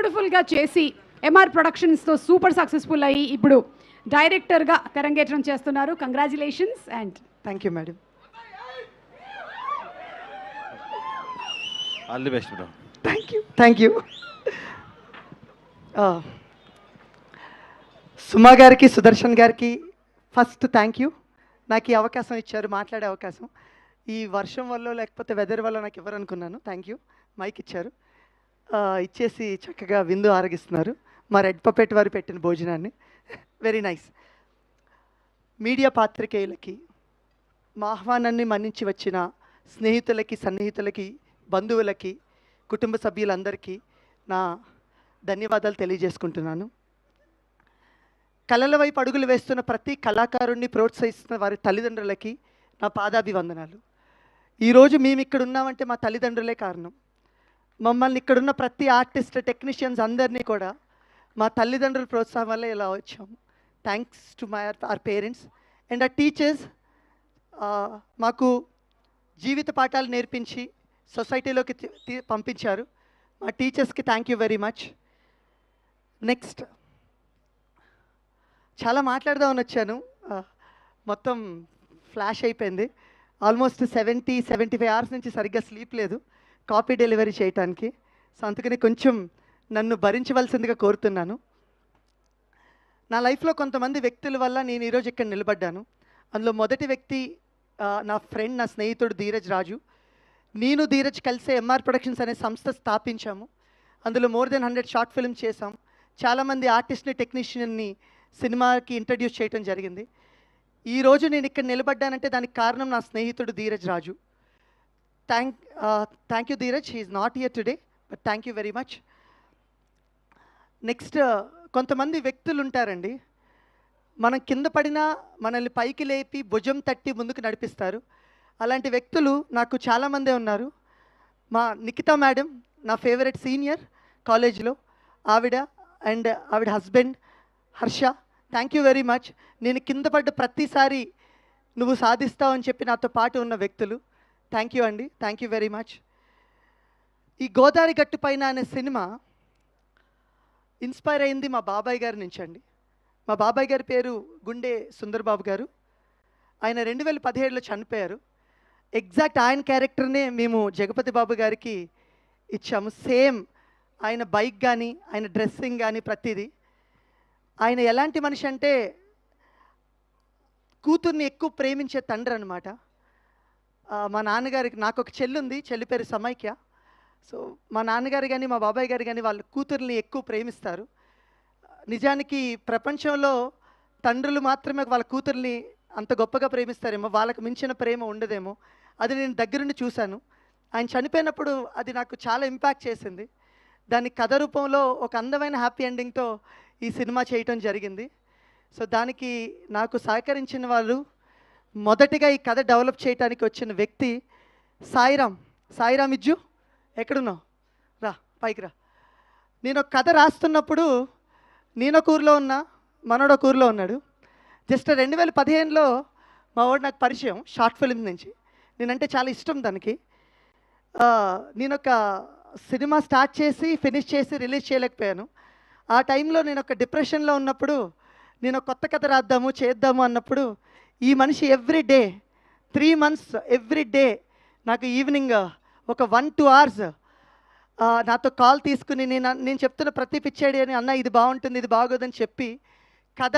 బ్యూటిఫుల్గా చేసి MR ప్రొడక్షన్స్తో super successful అయ్యి ఇప్పుడు డైరెక్టర్గా తెరంగేట్రం చేస్తున్నారు. Congratulations and thank you madam. All the best bro. Thank you. Suma గారికి, సుదర్శన్ గారికి ఫస్ట్ థ్యాంక్ యూ. నాకు ఈ అవకాశం ఇచ్చారు, మాట్లాడే అవకాశం. ఈ వర్షం వల్ల లేకపోతే వెదర్ వల్ల నాకు ఇవ్వరు అనుకున్నాను. Thank you. మైక్ ఇచ్చారు, ఇచ్చేసి చక్కగా విందు ఆరగిస్తున్నారు. మా రెడ్ పపెట్ వారు పెట్టిన భోజనాన్ని. Very nice. మీడియా పాత్రికేయులకి, మా ఆహ్వానాన్ని మన్నించి వచ్చిన స్నేహితులకి, సన్నిహితులకి, బంధువులకి, కుటుంబ సభ్యులందరికీ నా ధన్యవాదాలు తెలియజేసుకుంటున్నాను. కళల వైపు అడుగులు వేస్తున్న ప్రతి కళాకారుణ్ణి ప్రోత్సహిస్తున్న వారి తల్లిదండ్రులకి నా పాదాభివందనాలు. ఈరోజు మేము ఇక్కడ ఉన్నామంటే మా తల్లిదండ్రులే కారణం. మమ్మల్ని ఇక్కడున్న ప్రతి ఆర్టిస్ట్, టెక్నీషియన్స్ అందరినీ కూడా మా తల్లిదండ్రుల ప్రోత్సాహం వల్ల ఇలా వచ్చాము. Thanks to our parents and our teachers. మాకు జీవిత పాఠాలు నేర్పించి సొసైటీలోకి పంపించారు. మా టీచర్స్కి thank you very much. Next, చాలా మాట్లాడదామని వచ్చాను, మొత్తం ఫ్లాష్ అయిపోయింది. ఆల్మోస్ట్ 75 అవర్స్ నుంచి సరిగ్గా స్లీప్ లేదు కాపీ డెలివరీ చేయటానికి. సో అందుకని కొంచెం నన్ను భరించవలసిందిగా కోరుతున్నాను. నా లైఫ్లో కొంతమంది వ్యక్తుల వల్ల నేను ఈరోజు ఇక్కడ నిలబడ్డాను. అందులో మొదటి వ్యక్తి నా ఫ్రెండ్, నా స్నేహితుడు ధీరజ్ రాజు. నేను ధీరజ్ కలిసే ఎంఆర్ ప్రొడక్షన్స్ అనే సంస్థ స్థాపించాము. అందులో మోర్ దెన్ 100 షార్ట్ ఫిల్మ్ చేసాం. చాలామంది ఆర్టిస్ట్ని, టెక్నీషియన్ని సినిమాకి ఇంట్రడ్యూస్ చేయడం జరిగింది. ఈరోజు నేను ఇక్కడ నిలబడ్డానంటే దానికి కారణం నా స్నేహితుడు Dheeraj Raju. Thank you Dheeraj. He is not here today, but thank you very much. Next, కొంతమంది వ్యక్తులు ఉంటారండి, మనం కింద పడినా మనల్ని పైకి లేపి భుజం తట్టి ముందుకు నడిపిస్తారు. అలాంటి వ్యక్తులు నాకు చాలామందే ఉన్నారు. మా నిఖితా మేడం నా ఫేవరెట్ సీనియర్ కాలేజీలో, ఆవిడ అండ్ ఆవిడ husband Harsha, thank you very much. నేను కింద పడ్డ ప్రతిసారి నువ్వు సాధిస్తావు అని చెప్పి నాతో పాటు ఉన్న వ్యక్తులు, థ్యాంక్ యూ అండి. Thank you very much. ఈ గోదావరి గట్టు పైన అనే సినిమా ఇన్స్పైర్ అయింది మా బాబాయ్ గారి నుంచి అండి. మా బాబాయ్ గారి పేరు గుండె సుందర్బాబు గారు. ఆయన 2017లో చనిపోయారు. ఎగ్జాక్ట్ ఆయన క్యారెక్టర్నే మేము జగపతి బాబు గారికి ఇచ్చాము. సేమ్ ఆయన బైక్ కానీ, ఆయన డ్రెస్సింగ్ కానీ, ప్రతిదీ. ఆయన ఎలాంటి మనిషి అంటే కూతుర్ని ఎక్కువ ప్రేమించే తండ్రి అనమాట. మా నాన్నగారికి, నాకు ఒక చెల్లి ఉంది, చెల్లి పేరు సమైక్య. సో మా నాన్నగారు కానీ, మా బాబాయ్ గారు కానీ వాళ్ళ కూతుర్ని ఎక్కువ ప్రేమిస్తారు. నిజానికి ప్రపంచంలో తండ్రులు మాత్రమే వాళ్ళ కూతుర్ని అంత గొప్పగా ప్రేమిస్తారేమో, వాళ్ళకు మించిన ప్రేమ ఉండదేమో. అది నేను దగ్గరుండి చూశాను. ఆయన చనిపోయినప్పుడు అది నాకు చాలా ఇంపాక్ట్ చేసింది. దాని కథ రూపంలో ఒక అందమైన హ్యాపీ ఎండింగ్తో ఈ సినిమా చేయటం జరిగింది. సో దానికి నాకు సహకరించిన వాళ్ళు, మొదటిగా ఈ కథ డెవలప్ చేయడానికి వచ్చిన వ్యక్తి సాయిరామ్ ఇజ్జు, ఎక్కడున్నావు? రా, పైకి రా. నేను ఒక కథ రాస్తున్నప్పుడు నేను ఒక ఊరిలో ఉన్నా, మనోడు ఒక ఊరిలో ఉన్నాడు. జస్ట్ 2015లో మా వాడు నాకు పరిచయం షార్ట్ ఫిల్మ్ నుంచి. నేనంటే చాలా ఇష్టం దానికి. నేను ఒక సినిమా స్టార్ట్ చేసి ఫినిష్ చేసి రిలీజ్ చేయలేకపోయాను. ఆ టైంలో నేను ఒక డిప్రెషన్లో ఉన్నప్పుడు నేను కొత్త కథ రాద్దాము, చేద్దాము అన్నప్పుడు ఈ మనిషి every day 3 months every day నాకు ఈవినింగ్ ఒక 1-2 hours నాతో కాల్ తీసుకుని నేను చెప్తున్న ప్రతి పిచ్చాడి అని, అన్న ఇది బాగుంటుంది, ఇది బాగోదని చెప్పి కథ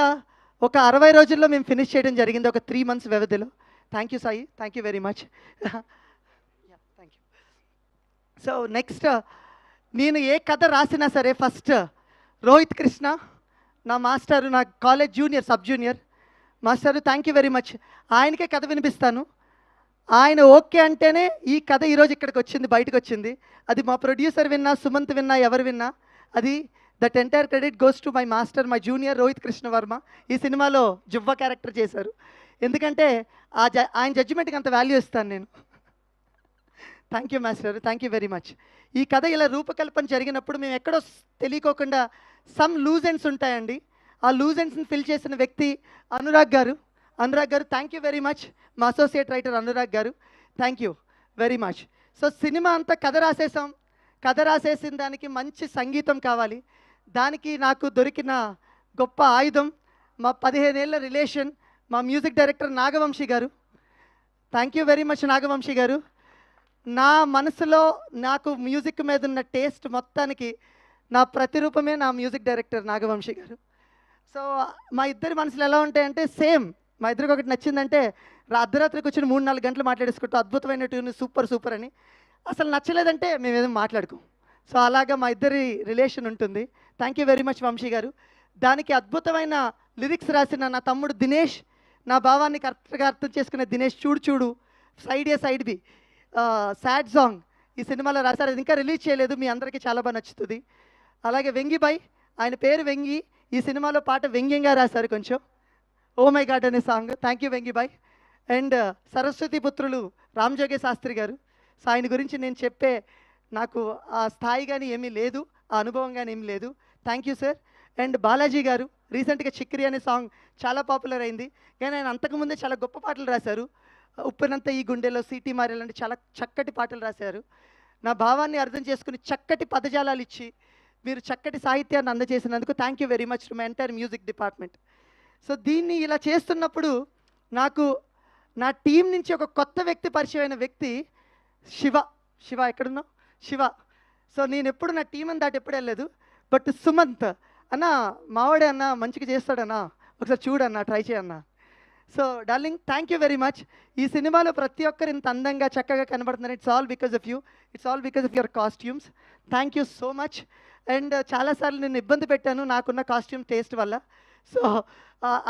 ఒక 60 రోజుల్లో మేము ఫినిష్ చేయడం జరిగింది, ఒక 3 months వ్యవధిలో. Thank you Sai, thank you very much. Thank you. So next, నేను ఏ కథ రాసినా సరే ఫస్ట్ రోహిత్ కృష్ణ నా మాస్టరు, నా college junior, sub junior master, thank you very much. ఆయనకే కథ వినిపిస్తాను. ఆయన ఓకే అంటేనే ఈ కథ ఈరోజు ఇక్కడికి వచ్చింది, బయటకు వచ్చింది. అది మా ప్రొడ్యూసర్ విన్నా, సుమంత్ విన్నా, ఎవరు విన్నా, అది that entire credit goes to my master, my junior Rohit Krishna Varma. ఈ సినిమాలో జువ్వ క్యారెక్టర్ చేశారు. ఎందుకంటే ఆయన జడ్జిమెంట్కి అంత వాల్యూ ఇస్తాను నేను. Thank you master, thank you very much. ఈ కథ ఇలా రూపకల్పన జరిగినప్పుడు మేము ఎక్కడో తెలియకోకుండా సమ్ లూజ్ ఎండ్స్ ఉంటాయండి. ఆ లూజ్ ఎండ్స్ని ఫిల్ చేసిన వ్యక్తి అనురాగ్ గారు. Thank you very much. మా అసోసియేట్ రైటర్ అనురాగ్ గారు, thank you very much. So cinema అంతా కథ రాసేసాం, కథ రాసేసిన దానికి మంచి సంగీతం కావాలి. దానికి నాకు దొరికిన గొప్ప ఆయుధం మా 15 ఏళ్ళ రిలేషన్ మా music director Nagavamsi garu. Thank you very much Nagavamsi garu. నా మనసులో నాకు మ్యూజిక్ మీద ఉన్న టేస్ట్ మొత్తానికి నా ప్రతిరూపమే నా మ్యూజిక్ డైరెక్టర్ నాగవంశీ గారు. సో మా ఇద్దరి మనసులు ఎలా ఉంటాయంటే సేమ్. మా ఇద్దరికి ఒకటి నచ్చిందంటే అర్ధరాత్రికి వచ్చిన 3-4 గంటలు మాట్లాడేసుకుంటూ అద్భుతమైన ట్యూన్ సూపర్ సూపర్ అని. అసలు నచ్చలేదంటే మేమేదో మాట్లాడుకోం. సో అలాగా మా ఇద్దరి రిలేషన్ ఉంటుంది. Thank you very much Vamsi garu. దానికి అద్భుతమైన లిరిక్స్ రాసిన నా తమ్ముడు దినేష్, నా భావాన్ని కరెక్ట్గా అర్థం చేసుకునే దినేష్, చూడు చూడు, సైడ్ ఏ సైడ్ బి, సాడ్ సాంగ్ ఈ సినిమాలో రాశారు. అది ఇంకా రిలీజ్ చేయలేదు, మీ అందరికీ చాలా బాగా నచ్చుతుంది. అలాగే వెంగిబాయ్, ఆయన పేరు వెంగి, ఈ సినిమాలో పాట వ్యంగ్యంగా రాశారు కొంచెం, ఓ మై గాడ్ అనే సాంగ్. థ్యాంక్ యూ వెంగిబాయ్. అండ్ సరస్వతి పుత్రులు రామజోగే శాస్త్రి గారు. సో ఆయన గురించి నేను చెప్పే నాకు ఆ స్థాయి కానీ ఏమీ లేదు, ఆ అనుభవం కానీ ఏమీ లేదు. Thank you sir. And Balaji గారు రీసెంట్గా చిక్కిరి అనే సాంగ్ చాలా పాపులర్ అయింది, కానీ ఆయన అంతకుముందే చాలా గొప్ప పాటలు రాశారు. ఉప్పెనంత ఈ గుండెలో, సిటీ మారే లాంటి చాలా చక్కటి పాటలు రాశారు. నా భావాన్ని అర్థం చేసుకుని చక్కటి పదజాలాలు ఇచ్చి మీరు చక్కటి సాహిత్యాన్ని అందజేసినందుకు thank you very much to my entire music department. So దీన్ని ఇలా చేస్తున్నప్పుడు నాకు నా టీం నుంచి ఒక కొత్త వ్యక్తి పరిచయమైన వ్యక్తి శివ. శివ ఎక్కడున్నావు? శివ. సో నేను ఎప్పుడు నా టీం అని దాటి ఎప్పుడు వెళ్ళలేదు. బట్ సుమంత్ అన్న మావాడే అన్న, మంచిగా చేస్తాడన్నా, ఒకసారి చూడన్నా, ట్రై చేయన్నా. So darling thank you very much. ఈ సినిమాలో ప్రతి ఒక్కరు ఇంత అందంగా చక్కగా కనబడుతున్నారు. It's all because of you, it's all because of your costumes. Thank you so much. And చాలాసార్లు నేను ఇబ్బంది పెట్టాను నాకున్న కాస్ట్యూమ్ టేస్ట్ వల్ల. సో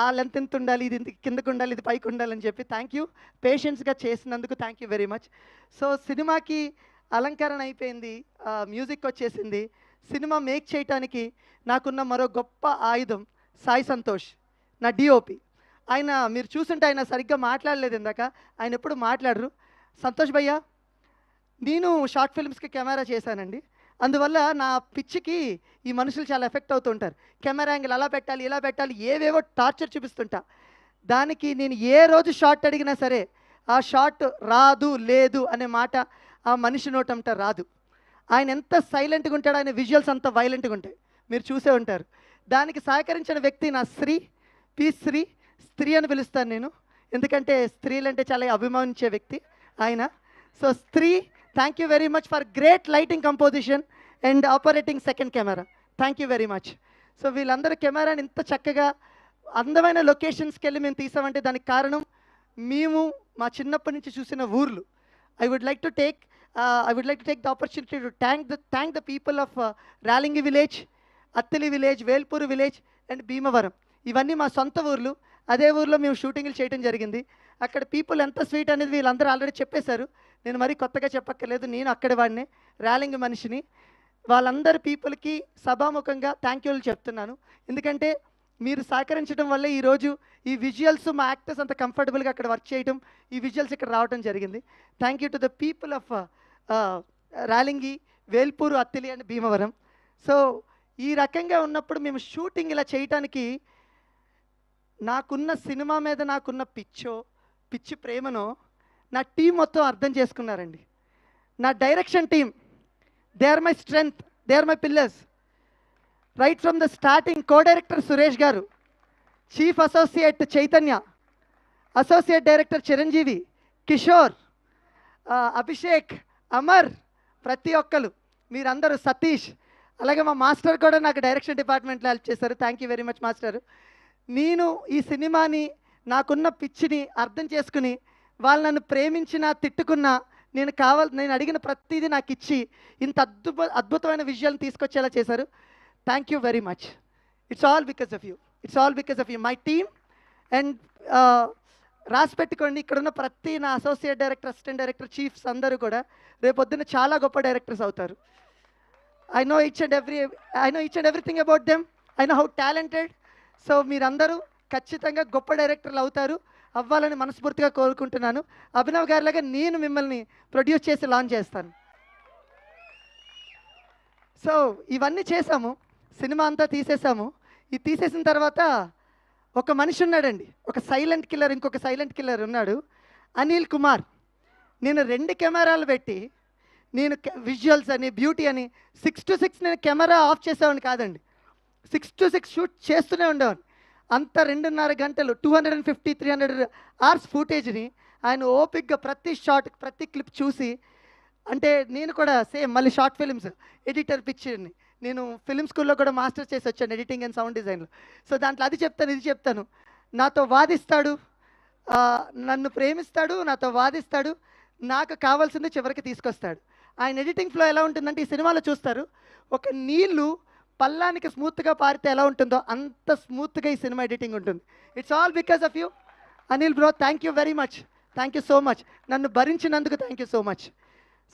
ఆ లెంత్ ఎంత ఉండాలి, ఇది కిందకు ఉండాలి, ఇది పైకి ఉండాలని చెప్పి థ్యాంక్ యూ. పేషెన్స్గా చేసినందుకు thank you very much. So సినిమాకి అలంకరణ అయిపోయింది, మ్యూజిక్ వచ్చేసింది. సినిమా మేక్ చేయటానికి నాకున్న మరో గొప్ప ఆయుధం సాయి సంతోష్, నా డిఓపి. ఆయన మీరు చూస్తుంటే ఆయన సరిగ్గా మాట్లాడలేదు ఇందాక, ఆయన ఎప్పుడు మాట్లాడరు. సంతోష్ భయ్య, నేను షార్ట్ ఫిల్మ్స్కి కెమెరా చేశానండి, అందువల్ల నా పిచ్చికి ఈ మనుషులు చాలా ఎఫెక్ట్ అవుతుంటారు. కెమెరా యాంగిల్ అలా పెట్టాలి, ఇలా పెట్టాలి, ఏవేవో టార్చర్ చూపిస్తుంటా. దానికి నేను ఏ రోజు షార్ట్ అడిగినా సరే ఆ షార్ట్ రాదు లేదు అనే మాట ఆ మనిషి నోటంట రాదు. ఆయన ఎంత సైలెంట్గా ఉంటాడో ఆయన విజువల్స్ అంత వైలెంట్గా ఉంటాయి, మీరు చూసే ఉంటారు. దానికి సహకరించిన వ్యక్తి నా శ్రీ, పి శ్రీ. స్త్రీ అని పిలుస్తాను నేను, ఎందుకంటే స్త్రీలంటే చాలా అభిమానించే వ్యక్తి ఆయన. సో స్త్రీ, thank you very much for great lighting composition and operating second camera. Thank you very much. So వీళ్ళందరూ కెమెరాని ఇంత చక్కగా అందమైన లొకేషన్స్కి వెళ్ళి మేము తీసామంటే దానికి కారణం మేము మా చిన్నప్పటి నుంచి చూసిన ఊర్లు. I would like to take the opportunity to thank the people of Ralingi village, Attili village, Velpuru village and Bhimavaram. ఇవన్నీ మా సొంత ఊర్లు. అదే ఊర్లో మేము షూటింగ్లు చేయడం జరిగింది. అక్కడ పీపుల్ ఎంత స్వీట్ అనేది వీళ్ళందరూ ఆల్రెడీ చెప్పేశారు, నేను మరీ కొత్తగా చెప్పక్కర్లేదు. నేను అక్కడి వాడినే, రాలింగ్ మనిషిని. వాళ్ళందరి పీపుల్కి సభాముఖంగా థ్యాంక్ యూలు చెప్తున్నాను. ఎందుకంటే మీరు సహకరించడం వల్లే ఈరోజు ఈ విజువల్స్ మా యాక్టర్స్ అంత కంఫర్టబుల్గా అక్కడ వర్క్ చేయడం, ఈ విజువల్స్ ఇక్కడ రావడం జరిగింది. Thank you to the people of Ralingi, Velpuru, Attili and Bhimavaram. So ఈ రకంగా ఉన్నప్పుడు మేము షూటింగ్ ఇలా చేయటానికి నాకున్న సినిమా మీద నాకున్న పిచ్చి ప్రేమనో నా టీం మొత్తం అర్థం చేసుకున్నారండి. నా direction team, they are my strength, they are my pillars. Right from the starting co director Suresh గారు, chief associate Chaitanya, associate director Chiranjeevi, Kishore, Abhishek, Amar, ప్రతి ఒక్కరు మీరందరూ, సతీష్, అలాగే మా మాస్టర్ కూడా నాకు డైరెక్షన్ డిపార్ట్మెంట్లో హెల్ప్ చేశారు. Thank you very much master. నేను ఈ సినిమాని నాకున్న పిచ్చిని అర్థం చేసుకుని వాళ్ళు నన్ను ప్రేమించినా తిట్టుకున్నా నేను అడిగిన ప్రతిదీ నాకు ఇచ్చి ఇంత అద్భుతమైన విజువల్ని తీసుకొచ్చేలా చేశారు. Thank you very much. It's all because of you, it's all because of you my team. And రాసి పెట్టుకోండి, ఇక్కడున్న ప్రతి నా associate director, assistant director, chiefs అందరూ కూడా రేపొద్దున చాలా గొప్ప డైరెక్టర్స్ అవుతారు. I know each and everything about them. I know how talented. So మీరందరూ ఖచ్చితంగా గొప్ప డైరెక్టర్లు అవుతారు, అవ్వాలని మనస్ఫూర్తిగా కోరుకుంటున్నాను. అభినవ్ గారిలాగా నేను మిమ్మల్ని ప్రొడ్యూస్ చేసి లాంచ్ చేస్తాను. సో ఇవన్నీ చేసాము, సినిమా అంతా తీసేసాము. ఇది తీసేసిన తర్వాత ఒక మనిషి ఉన్నాడండి, ఒక సైలెంట్ కిల్లర్, ఇంకొక సైలెంట్ కిల్లర్ ఉన్నాడు, అనిల్ కుమార్. నేను 2 కెమెరాలు పెట్టి నేను విజువల్స్ అని బ్యూటీ అని 6 to 6 నేను కెమెరా ఆఫ్ చేసేవాడిని కాదండి. 6 to 6 షూట్ చేస్తూనే ఉండేవాడిని. అంత 2.5 గంటలు 250-300 అవర్స్ ఫుటేజ్ని ఆయన ఓపిక్గా ప్రతి షాట్ ప్రతి క్లిప్ చూసి, అంటే నేను కూడా సేమ్ మళ్ళీ షార్ట్ ఫిలిమ్స్ ఎడిటర్ పిక్చర్ని నేను ఫిలిం స్కూల్లో కూడా మాస్టర్స్ చేసి వచ్చాను ఎడిటింగ్ అండ్ సౌండ్ డిజైన్లో. సో దాంట్లో అది చెప్తాను ఇది చెప్తాను, నాతో వాదిస్తాడు, నన్ను ప్రేమిస్తాడు, నాతో వాదిస్తాడు, నాకు కావాల్సింది చివరికి తీసుకొస్తాడు. ఆయన ఎడిటింగ్ ఫ్లో ఎలా ఉంటుందంటే ఈ సినిమాలో చూస్తారు, ఒక నీళ్లు పల్లానికి స్మూత్గా పారితే ఎలా ఉంటుందో అంత స్మూత్గా ఈ సినిమా ఎడిటింగ్ ఉంటుంది. It's all because of you Anil bro. Thank you very much, thank you so much, నన్ను భరించినందుకు thank you so much.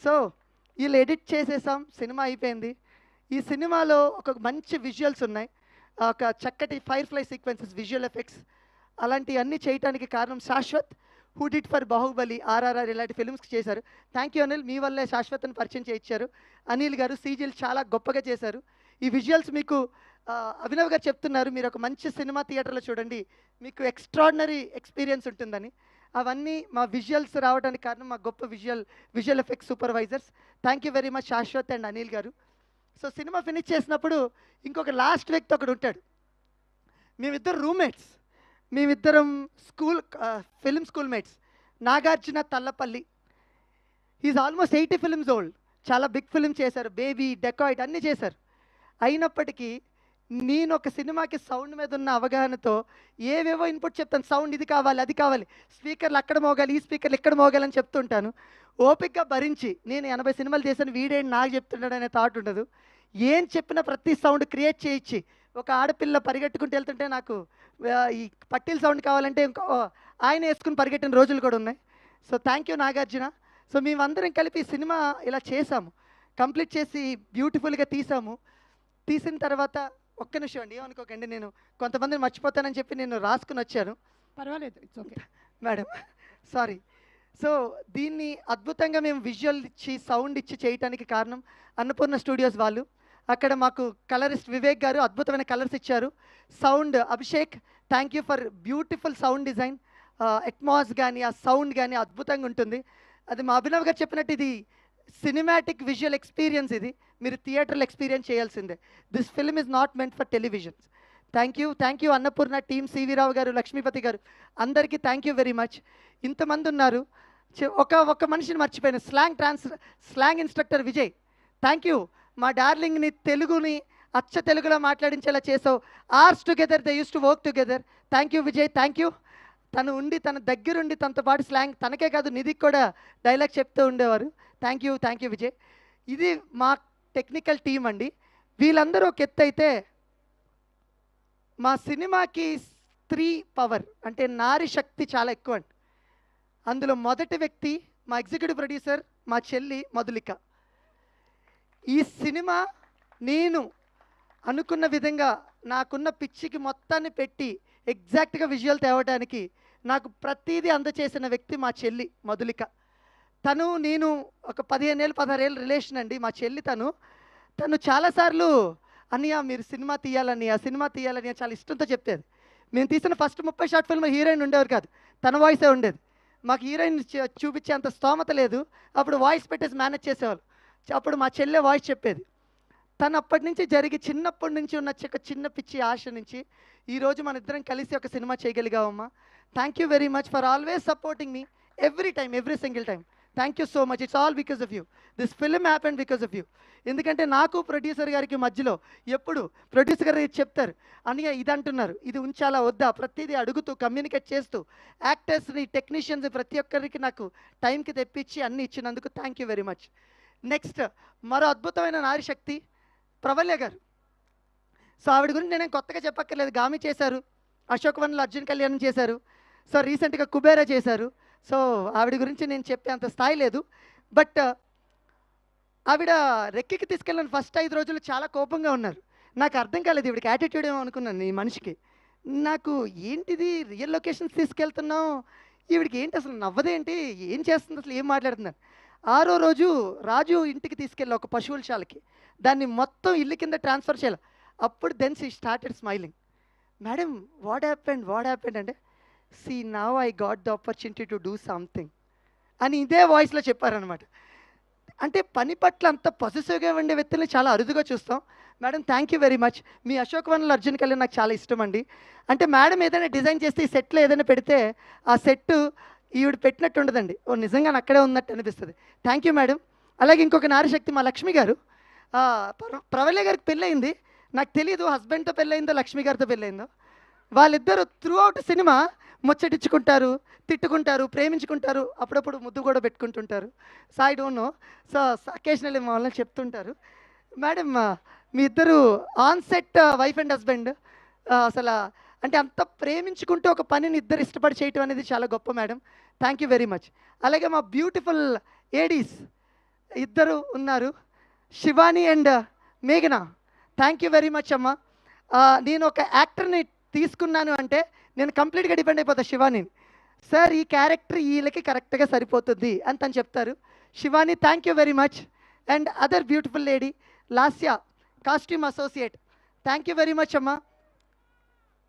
So వీళ్ళు ఎడిట్ చేసేసాం, సినిమా అయిపోయింది. ఈ సినిమాలో ఒక మంచి విజువల్స్ ఉన్నాయి, ఒక చక్కటి firefly sequences, visual effects అలాంటివన్నీ చేయడానికి కారణం Shashwat, who did for Baahubali, RRR ఇలాంటి ఫిల్మ్స్కి చేశారు. థ్యాంక్ యూ అనిల్, మీ వల్లే శాశ్వత్ని పరిచయం చేయించారు. అనిల్ గారు సీజీలు చాలా గొప్పగా చేశారు. ఈ విజువల్స్ మీకు అభినవ్ గారు చెప్తున్నారు, మీరు ఒక మంచి సినిమా థియేటర్లో చూడండి, మీకు ఎక్స్ట్రాడినరీ ఎక్స్పీరియన్స్ ఉంటుందని. అవన్నీ మా విజువల్స్ రావడానికి కారణం మా గొప్ప visual effects supervisors. Thank you very much Shashwat and Anil garu. So cinema finish చేసినప్పుడు ఇంకొక లాస్ట్ వ్యక్తి ఒకడు ఉంటాడు. మేమిద్దరు రూమ్మేట్స్, మేమిద్దరం film school mates. Nagarjuna Tallapalli, is almost 80 films old, చాలా బిగ్ ఫిల్మ్ చేశారు, బేబీ, డెకాయిట్ అన్నీ చేశారు. అయినప్పటికీ నేను ఒక సినిమాకి సౌండ్ మీద ఉన్న అవగాహనతో ఏవేవో ఇన్పుట్ చెప్తాను, సౌండ్ ఇది కావాలి అది కావాలి, స్పీకర్లు అక్కడ మోగాలి ఈ స్పీకర్లు ఇక్కడ మోగాలని చెప్తుంటాను. ఓపిక్గా భరించి నేను 80 సినిమాలు చేశాను, వీడేంటి నాకు చెప్తున్నాడు అనే థాట్ ఉండదు. ఏం చెప్పినా ప్రతి సౌండ్ క్రియేట్ చేయించి, ఒక ఆడపిల్ల పరిగెట్టుకుంటూ వెళ్తుంటే నాకు ఈ పట్టీల సౌండ్ కావాలంటే ఆయన వేసుకుని పరిగెట్టిన రోజులు కూడా ఉన్నాయి. So thank you Nagarjuna. So మేమందరం కలిపి సినిమా ఇలా చేసాము, కంప్లీట్ చేసి బ్యూటిఫుల్గా తీసాము. తీసిన తర్వాత ఒక్క నిమిషం అండి, ఏమనుకోకండి, నేను కొంతమందిని మర్చిపోతానని చెప్పి నేను రాసుకుని వచ్చాను. పర్వాలేదు, it's okay madam, sorry. So దీన్ని అద్భుతంగా మేము విజువల్ ఇచ్చి సౌండ్ ఇచ్చి చేయడానికి కారణం అన్నపూర్ణ స్టూడియోస్ వాళ్ళు. అక్కడ మాకు కలరిస్ట్ వివేక్ గారు అద్భుతమైన కలర్స్ ఇచ్చారు. Sound Abhishek, thank you for beautiful sound design. Atmos కానీ ఆ సౌండ్ కానీ అద్భుతంగా ఉంటుంది. అది మా అభినవ్ గారు చెప్పినట్టు ఇది సినిమాటిక్ విజువల్ ఎక్స్పీరియన్స్, ఇది మీరు థియేటర్లో ఎక్స్పీరియన్స్ చేయాల్సిందే. This film is not meant for televisions. Thank you Annapurna team, CV Rao garu, Lakshmipathi గారు, అందరికీ థ్యాంక్ యూ వెరీ మచ్. ఇంతమంది ఉన్నారు, ఒక మనిషిని మర్చిపోయాను, slang instructor Vijay, thank you. మా డార్లింగ్ని తెలుగుని అచ్చ తెలుగులో మాట్లాడించేలా చేసావు. Ours together they use to work together. Thank you Vijay, thank you. తను ఉండి తన దగ్గరుండి తనతో పాటు స్లాంగ్, తనకే కాదు నిధికి కూడా డైలాగ్ చెప్తూ ఉండేవారు. Thank you Vijay. ఇది మా టెక్నికల్ టీం అండి. వీళ్ళందరూ ఒక ఎత్తు అయితే, మా సినిమాకి స్త్రీ పవర్ అంటే నారీ శక్తి చాలా ఎక్కువ అండి. అందులో మొదటి వ్యక్తి మా ఎగ్జిక్యూటివ్ ప్రొడ్యూసర్, మా చెల్లి మధులిక. ఈ సినిమా నేను అనుకున్న విధంగా నాకున్న పిచ్చికి మొత్తాన్ని పెట్టి ఎగ్జాక్ట్గా విజువల్ తేవడానికి నాకు ప్రతిదీ అందచేసిన వ్యక్తి మా చెల్లి మధులిక. నేను ఒక 15 ఏళ్ళు 16 ఏళ్ళు రిలేషన్ అండి. మా చెల్లి తను చాలాసార్లు అన్నయ్య మీరు సినిమా తీయాలని చాలా ఇష్టంతో చెప్పేది. మేము తీసిన ఫస్ట్ 30 షార్ట్ ఫిల్మ్ హీరోయిన్ ఉండేవారు కాదు, తన వాయిసే ఉండేది. మాకు హీరోయిన్ చూపించే అంత స్తోమత లేదు. అప్పుడు వాయిస్ పెట్టేసి మేనేజ్ చేసేవాళ్ళు. అప్పుడు మా చెల్లె వాయిస్ చెప్పేది. తను అప్పటి నుంచి చిన్నప్పటి నుంచి ఉన్న చిన్న పిచ్చి ఆశ నుంచి ఈరోజు మన ఇద్దరం కలిసి ఒక సినిమా చేయగలిగామమ్మా. Thank you very much for always supporting me every single time. Thank you so much. It's all because of you. This film happened because of you. ఎందుకంటే నాకు ప్రొడ్యూసర్ గారికి మధ్యలో ఎప్పుడు ప్రొడ్యూసర్ గారు చెప్తారు, అన్నయ్య ఇది అంటున్నారు, ఇది ఉంచాలా వద్దా, ప్రతిదీ అడుగుతూ కమ్యూనికేట్ చేస్తూ యాక్టర్స్ని, టెక్నీషియన్స్ ప్రతి ఒక్కరికి నాకు టైంకి తెప్పించి అన్నీ ఇచ్చినందుకు thank you very much. Next మరో అద్భుతమైన నారీ శక్తి ప్రవల్య గారు. సో ఆవిడ గురించి నేనేం కొత్తగా చెప్పక్కర్లేదు, గామి చేశారు, అశోక్ వన్లో అర్జున్ కళ్యాణ్ చేశారు, సో రీసెంట్గా కుబేరా చేశారు. సో ఆవిడ గురించి నేను చెప్పే అంత స్థాయి లేదు. బట్ ఆవిడ రెక్కికి తీసుకెళ్ళిన ఫస్ట్ 5 రోజులు చాలా కోపంగా ఉన్నారు. నాకు అర్థం కాలేదు, ఈవిడికి యాటిట్యూడ్ ఏమో అనుకున్నాను ఈ మనిషికి. నాకు ఏంటిది రియల్ లొకేషన్స్ తీసుకెళ్తున్నాం, ఈవిడికి ఏంటి అసలు నవ్వదేంటి, ఏం చేస్తుంది అసలు, ఏం మాట్లాడుతున్నారు. 6వ రోజు రాజు ఇంటికి తీసుకెళ్ళి ఒక పశువుల శాలకి, దాన్ని మొత్తం ఇల్లు కింద ట్రాన్స్ఫర్ చేయాలి. అప్పుడు then she started smiling. Madam what happened అంటే, see now I got the opportunity to do something అని ఇదే వాయిస్లో చెప్పారనమాట. అంటే పని పట్ల అంత పొసెసివ్గా ఉండే వ్యక్తుల్ని చాలా అరుదుగా చూస్తాం. Madam thank you very much. మీ అశోక్ వనంలో అర్జున్ కళ్యాణ్ నాకు చాలా ఇష్టం అండి. అంటే మేడం ఏదైనా డిజైన్ చేస్తే ఈ సెట్లో ఏదైనా పెడితే ఆ సెట్ ఈవిడ పెట్టినట్టు ఉండదండి. ఓ నిజంగా అక్కడే ఉన్నట్టు అనిపిస్తుంది. Thank you madam. అలాగే ఇంకొక నారీశక్తి మా లక్ష్మి గారు. ప్రవల్య గారికి పెళ్ళయింది. నాకు తెలియదు హస్బెండ్తో పెళ్ళయిందో లక్ష్మి గారితో పెళ్ళయిందో. వాళ్ళిద్దరూ త్రూ అవుట్ సినిమా ముచ్చటించుకుంటారు, తిట్టుకుంటారు, ప్రేమించుకుంటారు, అప్పుడప్పుడు ముద్దు కూడా పెట్టుకుంటుంటారు. So I don't know. So occasionally మా వాళ్ళని చెప్తుంటారు. మేడం మీ ఇద్దరు on set wife and husband అసలు అంటే అంత ప్రేమించుకుంటూ ఒక పనిని ఇద్దరు ఇష్టపడి చేయటం అనేది చాలా గొప్ప madam. Thank you very much. అలాగే మా బ్యూటిఫుల్ ఏడీస్ ఇద్దరు ఉన్నారు, శివాని అండ్ మేఘనా. థ్యాంక్ యూ వెరీ మచ్ అమ్మ. నేను ఒక యాక్టర్ని తీసుకున్నాను అంటే నేను కంప్లీట్గా డిపెండ్ అయిపోతాను శివాని. సార్ ఈ క్యారెక్టర్ వీళ్ళకి కరెక్ట్గా సరిపోతుంది అని తను చెప్తారు. Shivani thank you very much. And other beautiful lady Lasya, costume associate. Thank you very much అమ్మ.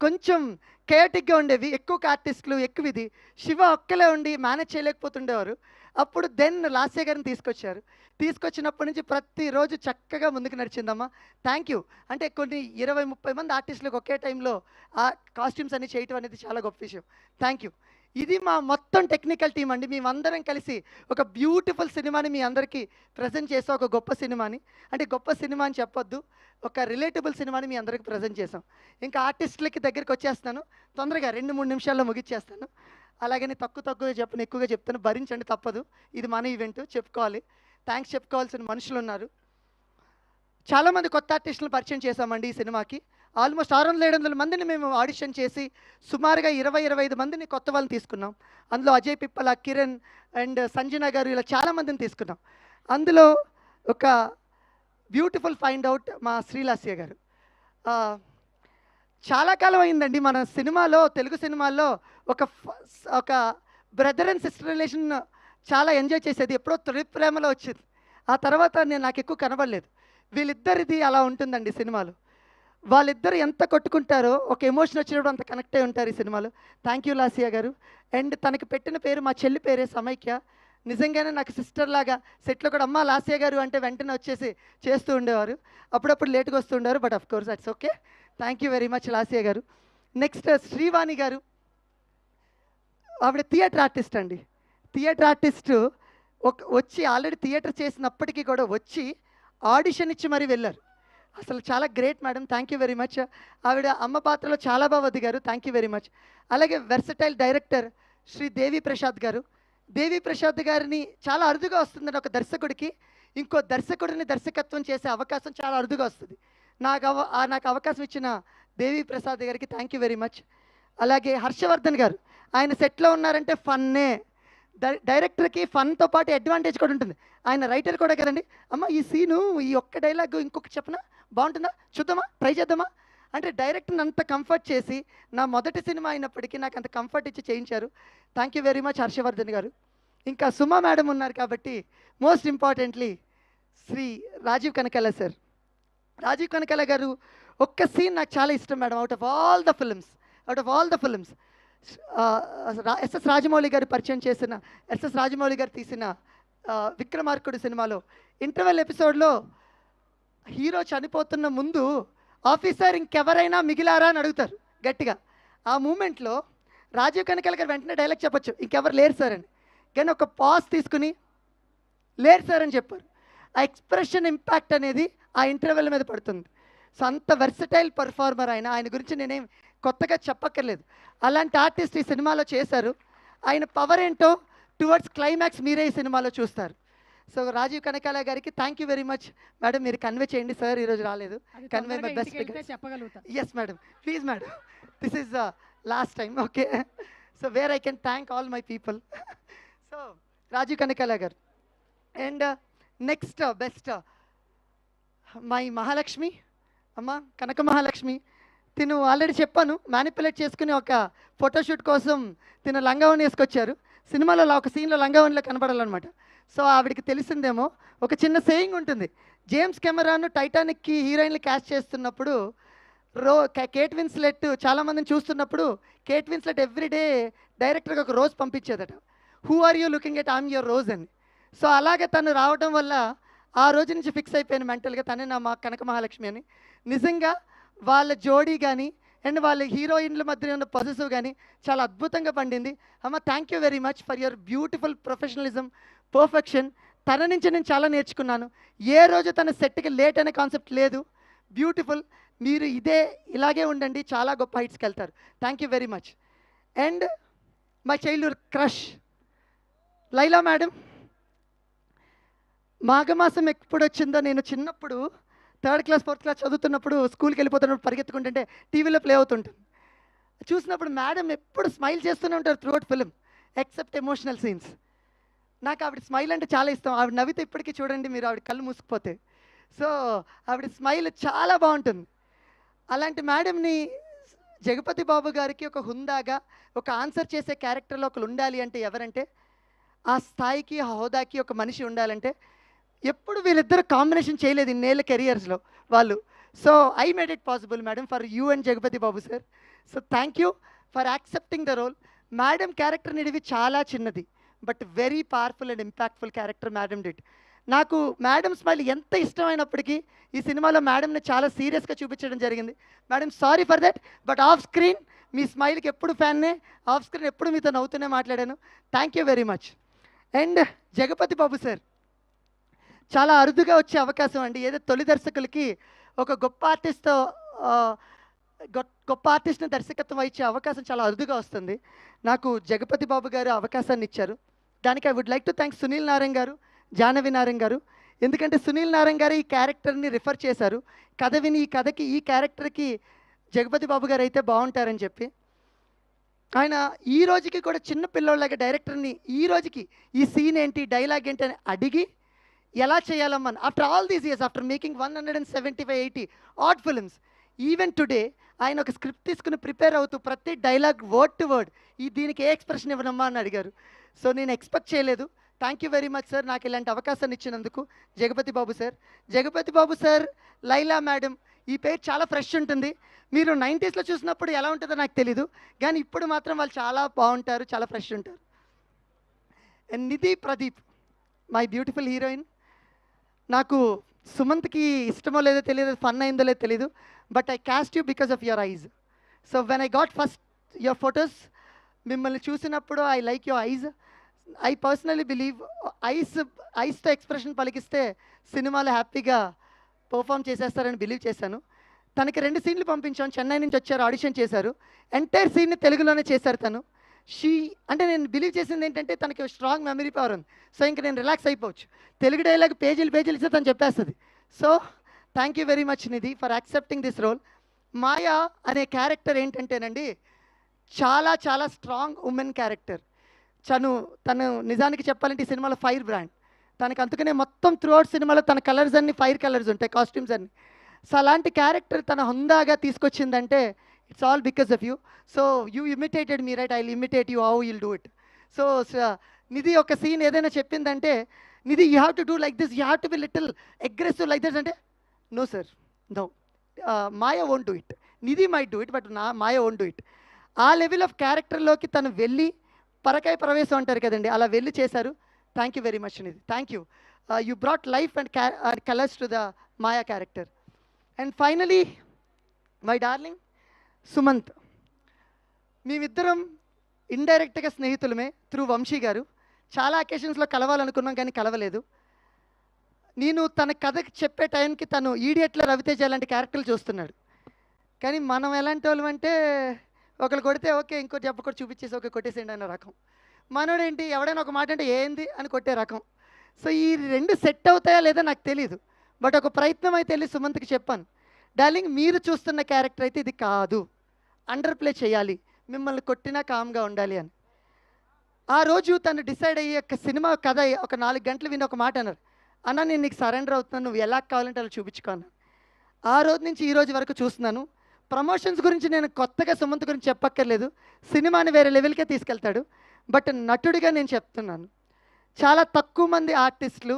కొంచెం కేయటిక్గా ఉండేవి, ఎక్కువ ఆర్టిస్టులు ఎక్కువ ఇది. శివ ఒక్కలే ఉండి మేనేజ్ చేయలేకపోతుండేవారు. అప్పుడు దెన్ లాస్య గారిని తీసుకొచ్చారు. తీసుకొచ్చినప్పటి నుంచి ప్రతిరోజు చక్కగా ముందుకు నడిచిందమ్మా. Thank you. అంటే కొన్ని 20-30 మంది ఆర్టిస్టులకు ఒకే టైంలో ఆ కాస్ట్యూమ్స్ అన్ని చేయటం అనేది చాలా గొప్ప విషయం. Thank you. ఇది మా మొత్తం టెక్నికల్ టీం అండి. మేమందరం కలిసి ఒక బ్యూటిఫుల్ సినిమాని మీ అందరికీ ప్రజెంట్ చేసాం. ఒక గొప్ప సినిమాని, అంటే గొప్ప సినిమా అని చెప్పొద్దు, ఒక రిలేటబుల్ సినిమాని మీ అందరికి ప్రజెంట్ చేసాం. ఇంకా ఆర్టిస్టులకి దగ్గరికి వచ్చేస్తాను, తొందరగా 2-3 నిమిషాల్లో ముగిచ్చేస్తాను. అలాగని తక్కువగా చెప్పను, ఎక్కువగా చెప్తాను, భరించండి తప్పదు. ఇది మన ఈవెంట్, చెప్పుకోవాలి. థ్యాంక్స్ చెప్పుకోవాల్సిన మనుషులు ఉన్నారు. చాలామంది కొత్త ఆర్టిస్టులను పరిచయం చేశామండి ఈ సినిమాకి. ఆల్మోస్ట్ 600-700 మందిని మేము ఆడిషన్ చేసి సుమారుగా 20-25 మందిని కొత్త వాళ్ళని తీసుకున్నాం. అందులో అజయ్ పిప్పల, కిరణ్ అండ్ సంజన గారు ఇలా చాలామందిని తీసుకున్నాం. అందులో ఒక బ్యూటిఫుల్ ఫైండ్ అవుట్ మా శ్రీలాస్య గారు. చాలా కాలం అయిందండి మన సినిమాలో, తెలుగు సినిమాల్లో ఒక బ్రదర్ అండ్ సిస్టర్ రిలేషన్ చాలా ఎంజాయ్ చేసేది. ఎప్పుడో తొలి ప్రేమలో వచ్చింది. ఆ తర్వాత నాకు ఎక్కువ కనబడలేదు. వీళ్ళిద్దరిది అలా ఉంటుందండి సినిమాలో. వాళ్ళిద్దరు ఎంత కొట్టుకుంటారో, ఒక ఎమోషన్ వచ్చినప్పుడు అంత కనెక్ట్ అయి ఉంటారు ఈ సినిమాలో. థ్యాంక్ యూ లాస్య గారు. అండ్ తనకి పెట్టిన పేరు, మా చెల్లి పేరే సమైక్య. నిజంగానే నాకు సిస్టర్ లాగా సెట్లో కూడా అమ్మ లాస్య గారు అంటే వెంటనే వచ్చేసి చేస్తూ ఉండేవారు. అప్పుడప్పుడు లేట్గా వస్తూ ఉండేవారు, but of course it's okay. Thank you very much Lasya garu. Next Srivani garu. ఆవిడ థియేటర్ ఆర్టిస్ట్ అండి. థియేటర్ ఆర్టిస్టు వచ్చి ఆల్రెడీ థియేటర్ చేసినప్పటికీ కూడా వచ్చి ఆడిషన్ ఇచ్చి మరీ వెళ్ళారు. అసలు చాలా great madam. Thank you very much. ఆవిడ అమ్మ పాత్రలో చాలా బాగా వదిగారు. Thank you very much. అలాగే వెర్సటైల్ డైరెక్టర్ శ్రీ దేవి ప్రసాద్ గారు. దేవి ప్రసాద్ గారిని చాలా అరుదుగా వస్తుందండి ఒక దర్శకుడికి. ఇంకో దర్శకుడిని దర్శకత్వం చేసే అవకాశం చాలా అరుదుగా వస్తుంది. నాకు అవకాశం ఇచ్చిన దేవి ప్రసాద్ గారికి థ్యాంక్ యూ వెరీ మచ్. అలాగే హర్షవర్ధన్ గారు, ఆయన సెట్లో ఉన్నారంటే ఫన్నే. డైరెక్టర్కి ఫన్తో పాటు అడ్వాంటేజ్ కూడా ఉంటుంది. ఆయన రైటర్ కూడా కదండి. అమ్మ ఈ సీను, ఈ ఒక్క డైలాగ్ ఇంకొకటి చెప్పనా, బాగుంటుందా, చూద్దామా, ట్రై చేద్దామా అంటే డైరెక్టర్ని అంత కంఫర్ట్ చేసి, నా మొదటి సినిమా అయినప్పటికీ నాకు అంత కంఫర్ట్ ఇచ్చి చేయించారు. Thank you very much Harshavardhan garu. ఇంకా సుమా మేడం ఉన్నారు కాబట్టి most importantly Shri Rajeev Kanakala sir. Rajeev Kanakala garu ఒక్క సీన్ నాకు చాలా ఇష్టం madam. Out of all the films SS Rajamouli garu పరిచయం చేసిన, ఎస్ఎస్ రాజమౌళి గారు తీసిన విక్రమార్కుడు సినిమాలో ఇంటర్వెల్ ఎపిసోడ్లో హీరో చనిపోతున్న ముందు ఆఫీసర్ ఇంకెవరైనా మిగిలారా అని అడుగుతారు గట్టిగా. ఆ మూమెంట్లో రాజీవ్ కనకాల గారు వెంటనే డైలాగ్ చెప్పొచ్చు, ఇంకెవరు లేరు సార్ అని. కానీ ఒక పాజ్ తీసుకుని లేరు సార్ అని చెప్పారు. ఆ ఎక్స్ప్రెషన్ ఇంపాక్ట్ అనేది ఆ ఇంటర్వెల్ మీద పడుతుంది. సో అంత వెర్సటైల్ పర్ఫార్మర్ ఆయన గురించి నేనేం కొత్తగా చెప్పక్కర్లేదు. అలాంటి ఆర్టిస్ట్ ఈ సినిమాలో చేశారు. ఆయన పవర్ ఏంటో టువర్డ్స్ క్లైమాక్స్ మీరే ఈ సినిమాలో చూస్తారు. సో రాజీవ్ కనకాల గారికి thank you very much madam. మీరు కన్వే చేయండి సార్, ఈరోజు రాలేదు. కన్వే మై బెస్ట్ చెప్పగలుగుతా. Yes madam, please madam, this is the last time. Okay, so where I can thank all my people. So Rajeev Kanakala garu. And next best my Mahalakshmi అమ్మ, కనక మహాలక్ష్మి. తిను already చెప్పాను, manipulate చేసుకుని ఒక ఫోటోషూట్ కోసం తిను లంగావని వేసుకొచ్చారు. సినిమాలో ఒక సీన్లో లంగావనిలో కనబడాలన్నమాట. సో ఆవిడికి తెలిసిందేమో, ఒక చిన్న సేయింగ్ ఉంటుంది. జేమ్స్ కెమెరాను టైటానిక్కి హీరోయిన్లు క్యాస్ట్ చేస్తున్నప్పుడు కేట్ విన్స్లెట్ చాలామందిని చూస్తున్నప్పుడు కేట్ విన్స్లెట్ ఎవ్రీడే డైరెక్టర్కి ఒక రోజ్ పంపించేదట. Who are you looking at I'm your rose అని. సో అలాగే తను రావడం వల్ల ఆ రోజు నుంచి ఫిక్స్ అయిపోయాను మెంటల్గా తనే నా మా కనక మహాలక్ష్మి అని. నిజంగా వాళ్ళ జోడీ కానీ అండ్ వాళ్ళ హీరోయిన్ల మధ్య ఉన్న పొజిటివ్ కానీ చాలా అద్భుతంగా పండింది. అమ్మ thank you very much for your beautiful professionalism, perfection. తన నుంచి నేను చాలా నేర్చుకున్నాను. ఏ రోజు తన సెట్కి లేట్ అనే కాన్సెప్ట్ లేదు. బ్యూటిఫుల్. మీరు ఇలాగే ఉండండి, చాలా గొప్ప హైట్స్కి వెళ్తారు. Thank you very much. And my childhood crush Laila madam. మాఘమాసం ఎప్పుడు వచ్చిందో, నేను చిన్నప్పుడు 3rd క్లాస్ 4th క్లాస్ చదువుతున్నప్పుడు స్కూల్కి వెళ్ళిపోతున్నప్పుడు పరిగెత్తుకుంటుంటే టీవీలో ప్లే అవుతుంటుంది. చూసినప్పుడు మేడం ఎప్పుడు స్మైల్ చేస్తూనే ఉంటారు throughout film except emotional scenes. నాకు ఆవిడ స్మైల్ అంటే చాలా ఇష్టం. ఆవిడ నవ్వితే ఇప్పటికీ చూడండి మీరు, ఆవిడ కళ్ళు మూసుకుపోతే. సో ఆవిడ స్మైల్ చాలా బాగుంటుంది. అలాంటి మేడంని జగపతి బాబు గారికి ఒక హుందాగా ఒక ఆన్సర్ చేసే క్యారెక్టర్లో ఒకరు ఉండాలి అంటే ఎవరంటే, ఆ స్థాయికి ఆ హోదాకి ఒక మనిషి ఉండాలంటే ఎప్పుడు వీళ్ళిద్దరు కాంబినేషన్ చేయలేదు ఇన్నేళ్ళ కెరియర్స్లో వాళ్ళు. So I made it possible madam for you and Jagapathi Babu sir. So thank you for accepting the role. Madam character నిడివి చాలా చిన్నది, but very powerful and impactful character madam did. నాకు మేడం స్మైల్ ఎంత ఇష్టమైనప్పటికీ ఈ సినిమాలో మేడంని చాలా సీరియస్గా చూపించడం జరిగింది. Madam sorry for that, but off screen మీ స్మైల్కి ఎప్పుడు ఫ్యాన్నే, ఆఫ్ స్క్రీన్ ఎప్పుడు మీతో నవ్వుతూనే మాట్లాడాను. Thank you very much. And Jagapathi Babu sir చాలా అరుదుగా వచ్చే అవకాశం అండి. ఏదో తొలి దర్శకులకి ఒక గొప్ప ఆర్టిస్ట్తో గొప్ప ఆర్టిస్ట్ని దర్శకత్వం వహించే అవకాశం చాలా అరుదుగా వస్తుంది. నాకు జగపతి బాబు గారు అవకాశాన్ని ఇచ్చారు. దానికి I would like to thank Sunil Narayan garu, Jahnavi Narayan గారు. ఎందుకంటే సునీల్ నారాయణ్ గారు ఈ క్యారెక్టర్ని రిఫర్ చేశారు. కథ విని ఈ కథకి ఈ క్యారెక్టర్కి జగపతి బాబు గారు అయితే బాగుంటారని చెప్పి ఆయన ఈ రోజుకి కూడా చిన్న పిల్లోళ్ళగా డైరెక్టర్ని ఈ రోజుకి ఈ సీన్ ఏంటి, డైలాగ్ ఏంటి అని అడిగి ఎలా చేయాలమ్మని after all these years, after making 175-80 odd films, even today ఆయన ఒక స్క్రిప్ట్ తీసుకుని ప్రిపేర్ అవుతూ ప్రతి డైలాగ్ వర్డ్ టు వర్డ్ దీనికి ఏ ఎక్స్ప్రెషన్ ఇవ్వనమ్మా అని అడిగారు. సో నేను ఎక్స్పెక్ట్ చేయలేదు. Thank you very much sir నాకు ఇలాంటి అవకాశాన్ని ఇచ్చినందుకు Jagapathi Babu sir. Jagapathi Babu sir, Laila madam, ఈ పేరు చాలా ఫ్రెష్ ఉంటుంది. మీరు 90sలో చూసినప్పుడు ఎలా ఉంటుందో నాకు తెలీదు, కానీ ఇప్పుడు మాత్రం వాళ్ళు చాలా బాగుంటారు, చాలా ఫ్రెష్ ఉంటారు. And Nidhi Pradeep, my beautiful heroine. నాకు సుమంత్కి ఇష్టమో లేదో తెలియదు, ఫన్ అయిందో లేదో తెలీదు, but I cast you because of your eyes. So when I got first your photos, మిమ్మల్ని చూసినప్పుడు I like your eyes. I personally believe ఐస్తో ఎక్స్ప్రెషన్ పలికిస్తే సినిమాలో హ్యాపీగా పర్ఫామ్ చేసేస్తారని బిలీవ్ చేశాను. తనకి 2 సీన్లు పంపించాను. చెన్నై నుంచి వచ్చారు, ఆడిషన్ చేశారు. ఎంటైర్ సీన్ని తెలుగులోనే చేశారు తను. అంటే నేను బిలీవ్ చేసింది ఏంటంటే తనకి స్ట్రాంగ్ మెమరీ పవర్ ఉంది. సో ఇంకా నేను రిలాక్స్ అయిపోవచ్చు. తెలుగు డైలాగ్ పేజీలు ఇస్తే తను చెప్పేస్తుంది. So thank you very much Nidhi for accepting this role. Maya అనే క్యారెక్టర్ ఏంటంటేనండి చాలా చాలా స్ట్రాంగ్ ఉమెన్ క్యారెక్టర్. తను నిజానికి చెప్పాలంటే ఈ సినిమాలో ఫైర్ బ్రాండ్. తనకి అందుకనే మొత్తం త్రూఅవుట్ సినిమాలో తన కలర్స్ అన్ని ఫైర్ కలర్స్ ఉంటాయి, కాస్ట్యూమ్స్ అన్ని. సో అలాంటి క్యారెక్టర్ తన హుందాగా తీసుకొచ్చిందంటే it's all because of you. So you imitated me right, I will imitate you, how you'll do it. So Nidhi ఒక సీన్ ఏదైనా చెప్పిందంటే, Nidhi you have to do like this, you have to be little aggressive like this అంటే, no sir, no, Maya won't do it, Nidhi might do it, but Maya won't do it. ఆ level of క్యారెక్టర్లోకి తను వెళ్ళి పరకాయ ప్రవేశం అంటారు కదండి, అలా వెళ్ళి చేశారు. Thank you very much Nidhi, thank you. You brought life and colours to the Maya character. And finally my darling Sumanth. మేమిద్దరం ఇండైరెక్ట్గా స్నేహితులమే త్రూ వంశీ గారు. చాలా అకేషన్స్లో కలవాలనుకున్నాం కానీ కలవలేదు. నేను తన కథకి చెప్పే టైంకి తను ఈడియట్లో రవితేజ లాంటి క్యారెక్టర్లు చూస్తున్నాడు. కానీ మనం ఎలాంటి వాళ్ళం అంటే ఒకరు కొడితే ఓకే, ఇంకోటి చెప్పకుండా చూపించేసి ఓకే కొట్టేసేయండి అన్న రకం. మనోడేంటి ఎవడైనా ఒక మాట అంటే ఏంది అని కొట్టే రకం. సో ఈ 2 సెట్ అవుతాయా లేదా నాకు తెలియదు, బట్ ఒక ప్రయత్నం అయితే వెళ్ళి సుమంత్కి చెప్పాను, డార్లింగ్ మీరు చూస్తున్న క్యారెక్టర్ అయితే ఇది కాదు, అండర్ ప్లే చేయాలి, మిమ్మల్ని కొట్టినా కామ్గా ఉండాలి అని. ఆ రోజు తను డిసైడ్ అయ్యి ఒక సినిమా కథ ఒక 4 గంటలు విని ఒక మాట అన్నారు, అన్న నేను నీకు సరెండర్ అవుతున్నాను, నువ్వు ఎలా కావాలంటే అలా చూపించుకున్నాను. ఆ రోజు నుంచి ఈ రోజు వరకు చూస్తున్నాను. ప్రమోషన్స్ గురించి నేను కొత్తగా సుమంత్ గురించి చెప్పక్కర్లేదు, సినిమాని వేరే లెవెల్కే తీసుకెళ్తాడు. బట్ నటుడిగా నేను చెప్తున్నాను, చాలా తక్కువ మంది ఆర్టిస్టులు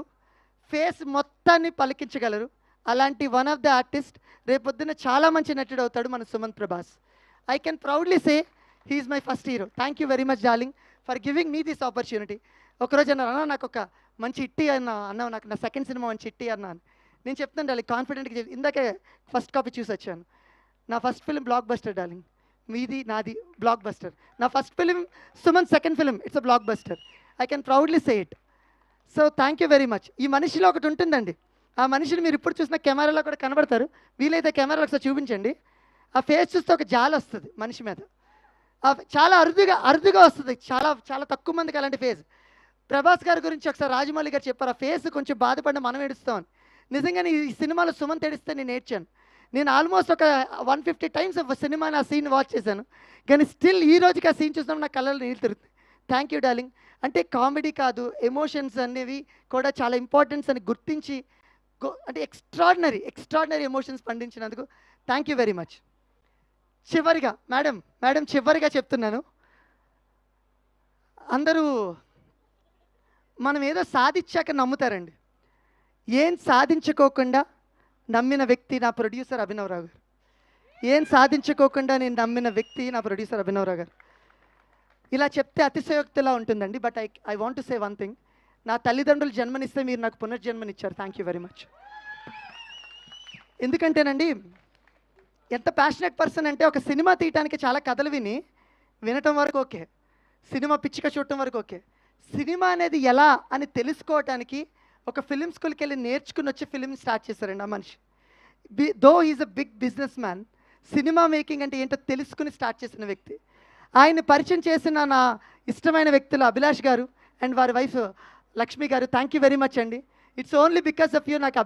ఫేస్ మొత్తాన్ని పలికించగలరు. అలాంటి వన్ ఆఫ్ ద ఆర్టిస్ట్ రేపొద్దున చాలా మంచి నటుడు అవుతాడు మన Sumanth Prabhas. I can proudly say he's my first hero. Thank you very much darling for giving me this opportunity. ఒకరోజు అన్నారు, అన్న నాకు ఒక మంచి హిట్టి అన్నావు నాకు నా సెకండ్ సినిమా మంచి హిట్టి అన్నాను. నేను చెప్తాను డార్లింగ్, కాన్ఫిడెంట్గా ఇందాకే ఫస్ట్ కాపీ చూసి వచ్చాను. నా first film block buster darling, మీది నాది బ్లాక్ బస్టర్. నా first film Suman second film, it's a block buster. I can proudly say it. So thank you very much. ఈ మనిషిలో ఒకటి ఉంటుందండి, ఆ మనిషిని మీరు ఇప్పుడు చూసిన కెమెరాలో కూడా కనబడతారు. వీలైతే కెమెరాలో ఒకసారి చూపించండి. ఆ ఫేస్ చూస్తే ఒక జాలి వస్తుంది మనిషి మీద. చాలా అరుదుగా వస్తుంది. చాలా చాలా తక్కువ మందికి అలాంటి ఫేస్. ప్రభాస్ గారి గురించి ఒకసారి రాజమౌళి గారు చెప్పారు, ఆ ఫేస్ కొంచెం బాధపడిన మనం ఏడుస్తామని. నిజంగానే ఈ సినిమాలో సుమంత్ ఏడిస్తే నేను ఏడ్చాను. నేను ఆల్మోస్ట్ ఒక 150 టైమ్స్ సినిమా ఆ సీన్ వాచ్ చేశాను, కానీ స్టిల్ ఈ రోజుకి ఆ సీన్ చూసినప్పుడు నా కళ్ళలో నీళ్ళు తిరుగుతుంది. Thank you darling. అంటే కామెడీ కాదు, ఎమోషన్స్ అనేవి కూడా చాలా ఇంపార్టెన్స్ అని గుర్తించి అంటే ఎక్స్ట్రాడినరీ ఎమోషన్స్ పండించినందుకు థ్యాంక్ యూ వెరీ మచ్. చివరిగా మేడం చివరిగా చెప్తున్నాను, అందరూ మనం ఏదో సాధించాక నమ్ముతారండి. ఏం సాధించుకోకుండా నమ్మిన వ్యక్తి నా ప్రొడ్యూసర్ అభినవ్ రావు గారు. ఏం సాధించుకోకుండా నేను నమ్మిన వ్యక్తి నా ప్రొడ్యూసర్ అభినవ్ రావు గారు. ఇలా చెప్తే అతిశయోక్తిలా ఉంటుందండి, but I want to say one thing. నా తల్లిదండ్రులు జన్మనిస్తే మీరు నాకు పునర్జన్మనిచ్చారు. Thank you very much. ఎందుకంటేనండి, ఎంత ప్యాషనెట్ పర్సన్ అంటే, ఒక సినిమా తీయటానికి చాలా కథలు వినటం వరకు ఓకే, సినిమా పిచ్చిక చూడటం వరకు ఓకే, సినిమా అనేది ఎలా అని తెలుసుకోవటానికి ఒక ఫిలిం స్కూల్కి వెళ్ళి నేర్చుకుని వచ్చి ఫిలిం స్టార్ట్ చేశారండి ఆ మనిషి. Though is a big business man, cinema making అంటే ఏంటో తెలుసుకుని స్టార్ట్ చేసిన వ్యక్తి. ఆయన్ని పరిచయం చేసిన నా ఇష్టమైన వ్యక్తులు అభిలాష్ గారు అండ్ వారి వైఫ్ లక్ష్మి గారు. థ్యాంక్ యూ వెరీ మచ్ అండి. It's only because of you నాకు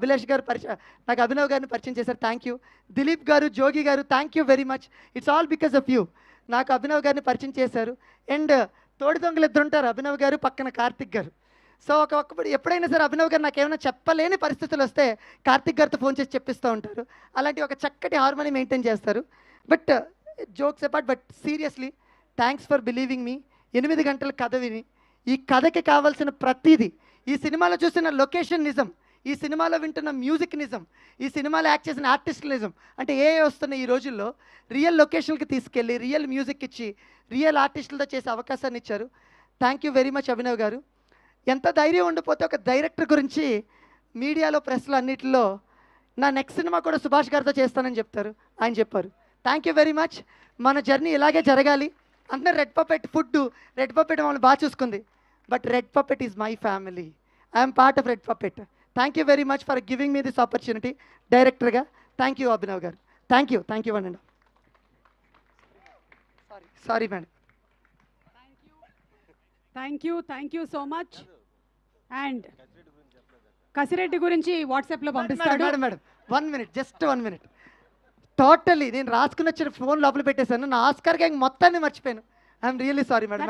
నాకు అభినవ్ గారిని పరిచయం చేశారు. Thank you. దిలీప్ గారు, జోగి గారు, thank you very much. It's all because of you నాకు అభినవ్ గారిని పరిచయం చేశారు. అండ్ తోడి దొంగలు ఇద్దరు ఉంటారు, అభినవ్ గారు పక్కన కార్తిక్ గారు. సో ఒక్కొక్కప్పుడు ఎప్పుడైనా సరే అభినవ్ గారు నాకు ఏమైనా చెప్పలేని పరిస్థితులు వస్తే కార్తిక్ గారితో ఫోన్ చేసి చెప్పిస్తూ ఉంటారు. అలాంటి ఒక చక్కటి హార్మోని మెయింటైన్ చేస్తారు. But jokes apart, but seriously thanks for believing me. 8 గంటల కథ విని ఈ కథకి కావాల్సిన ప్రతిదీ, ఈ సినిమాలో చూసిన లొకేషన్ నిజం, ఈ సినిమాలో వింటున్న మ్యూజిక్ నిజం, ఈ సినిమాలో యాక్ట్ చేసిన ఆర్టిస్టులు నిజం. అంటే వస్తున్నాయి ఈ రోజుల్లో, రియల్ లొకేషన్కి తీసుకెళ్ళి రియల్ మ్యూజిక్ ఇచ్చి రియల్ ఆర్టిస్టులతో చేసే అవకాశాన్ని ఇచ్చారు. Thank you very much Abhinav గారు. ఎంత ధైర్యం ఉండిపోతే ఒక డైరెక్టర్ గురించి మీడియాలో, ప్రెస్లో అన్నిటిలో నా నెక్స్ట్ సినిమా కూడా సుభాష్ గారితో చేస్తానని చెప్తారు, ఆయన చెప్పారు. Thank you very much. మన జర్నీ ఇలాగే జరగాలి. అందరూ రెడ్ పప్పెట్ మమ్మల్ని బాగా చూసుకుంది, but red puppet is my family. I'm part of red puppet. Thank you very much for giving me this opportunity డైరెక్టర్గా. థ్యాంక్ యూ అభినవ్ గారు. థ్యాంక్ యూ అండి. Sorry madam. Thank you so much. And Kasireddy గురించి వాట్సాప్లో పంపిస్తాడు. Madam 1 minute, just 1 minute. Totally నేను రాసుకుని వచ్చిన phone లోపల పెట్టేశాను. నా ఆస్కార్ గ్యాంగ్ మొత్తాన్ని మర్చిపోయాను. I'm really sorry madam.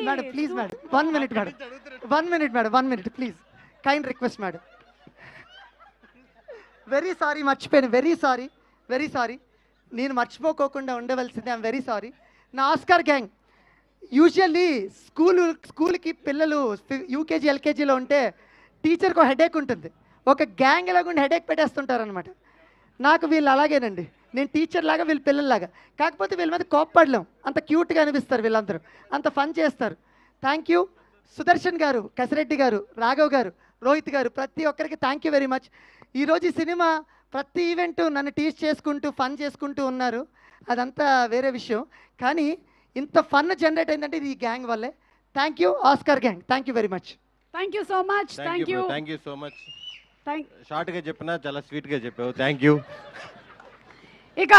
Madam please madam 1 minute madam. 1 minute ప్లీజ్. Kind request madam. Very sorry, మర్చిపోయాను. Very sorry. నేను మర్చిపోకోకుండా ఉండవలసింది. I'm very sorry. నా ఆస్కార్ గ్యాంగ్ యూజువల్లీ స్కూల్కి పిల్లలు యూకేజీ ఎల్కేజీలో ఉంటే టీచర్కి హెడేక్ ఉంటుంది, ఒక గ్యాంగ్ లాగా హెడేక్ పెట్టేస్తుంటారనమాట. నాకు వీళ్ళు అలాగేనండి. నేను టీచర్ లాగా, వీళ్ళు పిల్లల్లాగా. కాకపోతే వీళ్ళ మీద కోప్పడలేం, అంత క్యూట్గా అనిపిస్తారు వీళ్ళందరూ, అంత ఫన్ చేస్తారు. థ్యాంక్ యూ సుదర్శన్ గారు, కసిరెడ్డి గారు, రాఘవ్ గారు, రోహిత్ గారు, ప్రతి ఒక్కరికి థ్యాంక్ యూ వెరీ మచ్. ఈరోజు ఈ సినిమా ప్రతి ఈవెంట్ నన్ను టీచ్ చేసుకుంటూ ఫన్ చేసుకుంటూ ఉన్నారు, అదంతా వేరే విషయం. కానీ ఇంత ఫన్ జనరేట్ అయిందంటే ఇది ఈ గ్యాంగ్ వల్లే. Thank you Oscar gang. Thank you very much. Thank you so much. Thank you so much. షార్ట్గా చెప్పినా చాలా స్వీట్గా చెప్పావు. Thank you. ఇక